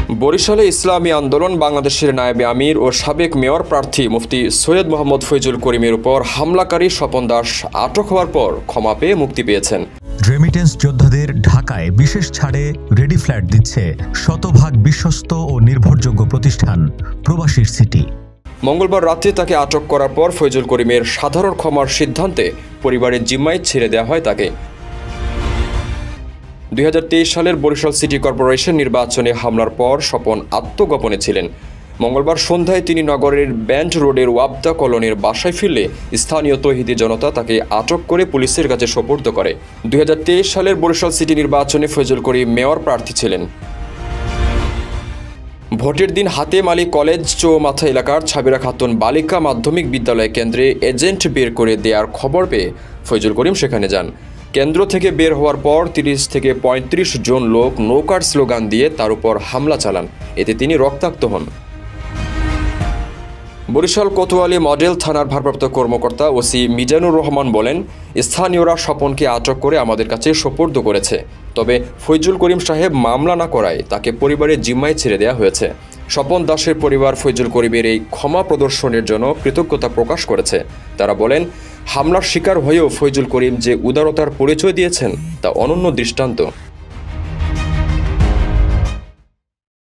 বরিশালে ইসলামী আন্দোলন বাংলাদেশের নায়েবে আমির ও সাবেক মেয়র প্রার্থী মুফতি সৈয়দ মোহাম্মদ ফয়জুল করিমের উপর হামলাকারী স্বপন দাস আটক হওয়ার পর ক্ষমা পেয়ে মুক্তি পেয়েছেন। রেমিটেন্স যোদ্ধাদের ঢাকায় বিশেষ ছাড়ে রেডি ফ্ল্যাট দিচ্ছে শতভাগ বিশ্বস্ত ও নির্ভরযোগ্য প্রতিষ্ঠান প্রবাসীর সিটি। মঙ্গলবার রাতে তাকে আটক করার পর ফয়জুল করিমের সাধারণ ক্ষমার সিদ্ধান্তে পরিবারের জিম্মায় ছেড়ে দেওয়া হয় তাকে। 2023 সালের বরিশাল সিটি কর্পোরেশন নির্বাচনে হামলার পর স্বপন আত্মগোপনে ছিলেন। মঙ্গলবার সন্ধ্যায় তিনি নগরের ব্যান্ড রোডের ওয়াবদা কলোনির বাসায় ফিরলে স্থানীয় তৌহিদি জনতা তাকে আটক করে পুলিশের কাছে সোপর্দ করে। 2023 সালের বরিশাল সিটি নির্বাচনে ফয়জুল করিম মেয়র প্রার্থী ছিলেন। ভোটের দিন হাতেম আলী কলেজ চৌমাথা এলাকার ছাবিরা খাতুন বালিকা মাধ্যমিক বিদ্যালয় কেন্দ্রে এজেন্ট বের করে দেওয়ার খবর পেয়ে ফয়জুল করিম সেখানে যান। কেন্দ্র থেকে বের হওয়ার পর 30 থেকে 35 জন লোক নৌকার স্লোগান দিয়ে তার উপর হামলা চালান। এতে তিনি রক্তাক্ত হন। বরিশাল কোতোয়ালি মডেল থানার ভারপ্রাপ্ত কর্মকর্তা ওসি মিজানুর রহমান বলেন, স্থানীয়রা স্বপনকে আটক করে আমাদের কাছে সোপর্দ করেছে। তবে ফয়জুল করিম সাহেব মামলা না করায় তাকে পরিবারের জিম্মায় ছেড়ে দেওয়া হয়েছে। স্বপন দাসের পরিবার ফয়জুল করিমের এই ক্ষমা প্রদর্শনের জন্য কৃতজ্ঞতা প্রকাশ করেছে। তারা বলেন, হামলার শিকার হয়েও ফয়জুল করিম যে উদারতার পরিচয় দিয়েছেন তা অনন্য দৃষ্টান্ত।